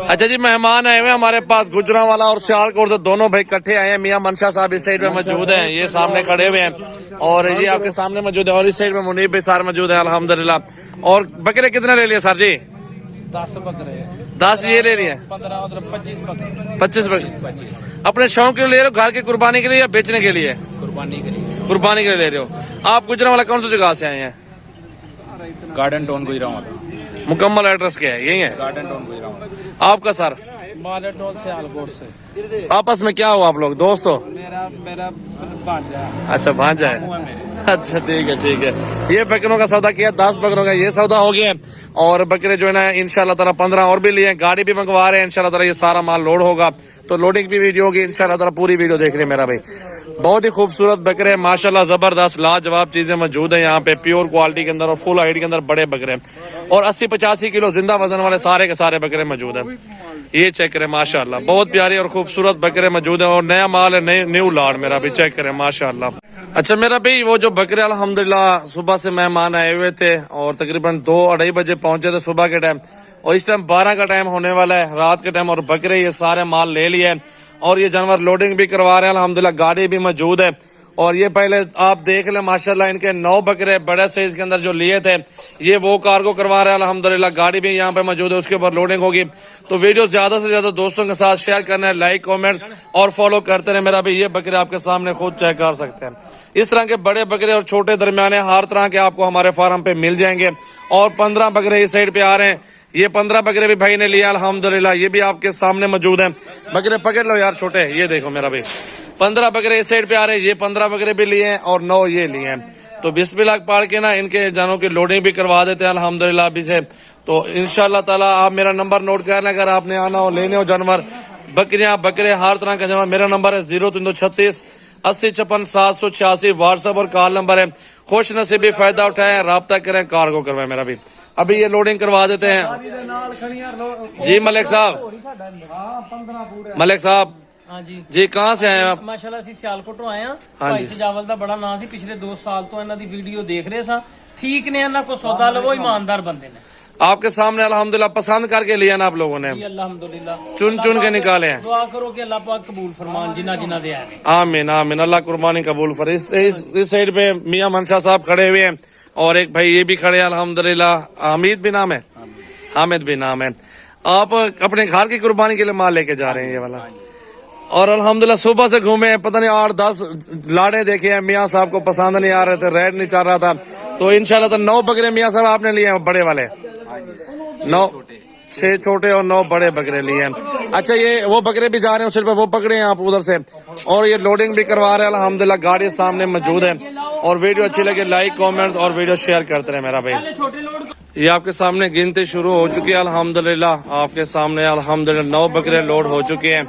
अच्छा जी, मेहमान आए हुए हमारे पास, गुजरांवाला और सियालकोट से दोनों भाई इकट्ठे आए हैं। मियां मंशा साहब इस साइड में मौजूद हैं, ये सामने खड़े हुए हैं और ये आपके सामने मौजूद है। और इस साइड में मुनीब भाई सार मौजूद है अल्हम्दुलिल्लाह। और बकरे कितने ले लिए सर जी? 10 बकरे, 10 ये ले लिए, 15 उधर 25 बकरे। 25 बकरे अपने शौक के लिए ले रहे हो, घर की कुर्बानी के लिए या बेचने के लिए? कुर्बानी के लिए। कुर्बानी के लिए ले रहे हो। आप गुजरांवाला कौन सी जगह से आए हैं? Garden town Gujranwala. मुकम्मल एड्रेस क्या है? यही है गार्डन टाउन गुजरांवाला। आपका सर? माले टोल से आलकोट से। आपस में क्या हुआ आप लोग दोस्त हो? मेरा भांजा है। अच्छा भांजा है, अच्छा ठीक है। ये बकरों का सौदा किया, 10 बकरों का ये सौदा हो गया। और बकरे जो है ना इंशाल्लाह ताला 15 और भी लिए, गाड़ी भी मंगवा रहे हैं इंशाल्लाह ताला। ये सारा माल लोड होगा तो लोडिंग भी वीडियो होगी इंशाल्लाह ताला। पूरी वीडियो देख रहे हैं मेरा भाई। बहुत ही खूबसूरत बकरे माशाल्लाह, जबरदस्त लाजवाब चीजें मौजूद है यहाँ पे, प्योर क्वालिटी के अंदर और फुल हाइट के अंदर बड़े बकरे और 80-85 किलो जिंदा वजन वाले सारे के सारे बकरे मौजूद है। ये चेक करें माशाल्लाह, बहुत प्यारी और खूबसूरत बकरे मौजूद है और नया माल है, न्यू लाड मेरा भी, चेक करें माशाल्लाह। अच्छा मेरा भाई, वो जो बकरे अल्हम्दुलिल्लाह सुबह से मेहमान आए हुए थे और तकरीबन 2-2:30 बजे पहुंचे थे सुबह के टाइम, और इस टाइम 12 का टाइम होने वाला है रात के टाइम, और बकरे ये सारे माल ले लिए हैं और ये जानवर लोडिंग भी करवा रहे हैं अल्हम्दुलिल्लाह। गाड़ी भी मौजूद है और ये पहले आप देख ले माशाल्लाह, इनके 9 बकरे बड़े साइज के अंदर जो लिए थे ये वो कार्गो करवा रहे हैं अल्हम्दुलिल्लाह। गाड़ी भी यहाँ पे मौजूद है, उसके ऊपर लोडिंग होगी। तो वीडियो ज्यादा से ज्यादा दोस्तों के साथ शेयर करना है, लाइक कमेंट्स और फॉलो करते रहे मेरा भाई। ये बकरे आपके सामने खुद चेक कर सकते हैं। इस तरह के बड़े बकरे और छोटे दरमियाने हर तरह के आपको हमारे फार्म पे मिल जाएंगे। और 15 बकरे इस साइड पे आ रहे हैं, ये 15 बकरे भी भाई ने लिया अल्हम्दुलिल्लाह, ये भी आपके सामने मौजूद है। बकरे पकड़ लो यार छोटे, ये देखो मेरा भाई, 15 बकरे इस साइड पे आ रहे हैं, ये 15 बकरे भी लिए हैं और 9 ये लिए हैं। तो बिस्मिल्लाह पढ़ के ना इनके जानों की लोडिंग भी करवा देते हैं अल्हम्दुलिल्लाह अभी से। तो इंशाल्लाह ताला आप मेरा नंबर नोट कर लें, अगर आपने आना हो, लेने हो जानवर, बकरियां बकरे हर तरह का जानवर। मेरा नंबर है 0336 80 56 786, व्हाट्सएप और कॉल नंबर है। खुश नसीबी फायदा उठाएं, राब्ता करें, कार्गो करवाएं मेरा भी। अभी ये लोडिंग करवा देते हैं जी। मलिक साहब हाँ जी कहाँ से आए आप? माशाल्लाह ਅਸੀਂ ਸਿਆਲਕੋਟੋਂ ਆਏ ਆ। हाँ ਭਾਈ जी। ਸਜਾਵਲ ਦਾ ਬੜਾ ਨਾਂ ਸੀ, ਪਿਛਲੇ 2 ਸਾਲ ਤੋਂ ਇਹਨਾਂ ਦੀ ਵੀਡੀਓ ਦੇਖ ਰਹੇ ਸਾਂ। ਠੀਕ ਨੇ, ਇਹਨਾਂ ਕੋ ਸੌਦਾ ਲਵੋ, ईमानदार ਬੰਦੇ ਨੇ। आपके सामने अल्हम्दुलिल्लाह पसंद करके लिया ना आप लोगों ने, जी अल्हम्दुलिल्लाह, चुन चुन के निकाले हैं। दुआ करो कि अल्लाह पाक कबूल फरमान जिन्ना जिन्ना दे आए। आमीन आमीन, अल्लाह कुर्बानी कबूल फर। इस साइड पे मियां मंशा साहब खड़े हुए हैं और एक भाई ये भी खड़े हैं अल्हम्दुलिल्लाह। हामिद भी नाम है, हामिद भी नाम है। आप अपने घर की कुर्बानी के लिए माल लेके जा रहे हैं ये वाला, और अल्हम्दुलिल्लाह सुबह से घूमे हैं, पता नहीं 8-10 लाड़े देखे हैं। मियां साहब को पसंद नहीं आ रहे थे, रेड नहीं चल रहा था, तो इंशाल्लाह तो 9 बकरे मियां साहब आपने लिए हैं बड़े वाले, 6 छोटे और 9 बड़े बकरे लिए हैं। अच्छा ये वो बकरे भी जा रहे हैं सिर्फ वो पकड़े हैं आप उधर से, और ये लोडिंग भी करवा रहे हैं अल्हम्दुलिल्लाह। गाड़ी सामने मौजूद है। और वीडियो अच्छी लगे लाइक कमेंट और वीडियो शेयर करते रहे मेरा भाई। ये आपके सामने गिनती शुरू हो चुकी है अल्हम्दुलिल्लाह। आपके सामने अल्हम्दुलिल्लाह 9 बकरे लोड हो चुके हैं।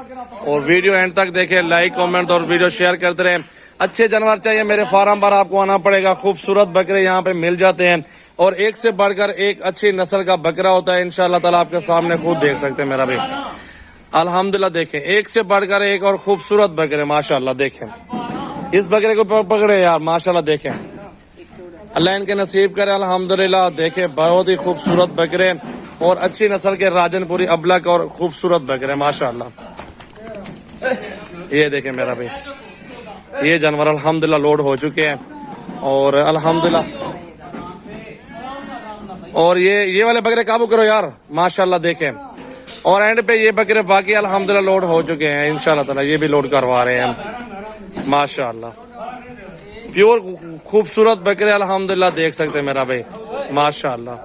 और वीडियो एंड तक देखें, लाइक कमेंट और वीडियो शेयर करते रहे। अच्छे जानवर चाहिए मेरे फार्म पर आपको आना पड़ेगा। खूबसूरत बकरे यहाँ पे मिल जाते हैं और एक से बढ़कर एक अच्छी नस्ल का बकरा होता है इंशाल्लाह ताला। आपके सामने खुद देख सकते हैं मेरा भाई अल्हम्दुलिल्लाह। देखें एक से बढ़कर एक और खूबसूरत बकरे माशाल्लाह। देखें इस बकरे को पकड़े यार माशाल्लाह, देखें अल्लाह इनके नसीब करे अल्हम्दुलिल्लाह। देखें बहुत ही खूबसूरत बकरे और अच्छी नस्ल के राजनपुरी अबलक और खूबसूरत बकरे माशाल्लाह। ये देखें मेरा भाई, ये जानवर अल्हम्दुलिल्लाह लोड हो चुके हैं और अल्हम्दुलिल्लाह। और ये वाले बकरे काबू करो यार माशाल्लाह। देखें और एंड पे ये बकरे बाकी अल्हम्दुलिल्लाह लोड हो चुके हैं इंशाल्लाह ताला। ये भी लोड करवा रहे हैं माशाल्लाह। प्योर खूबसूरत बकरे अल्हम्दुलिल्लाह, देख सकते हैं मेरा भाई माशाल्लाह।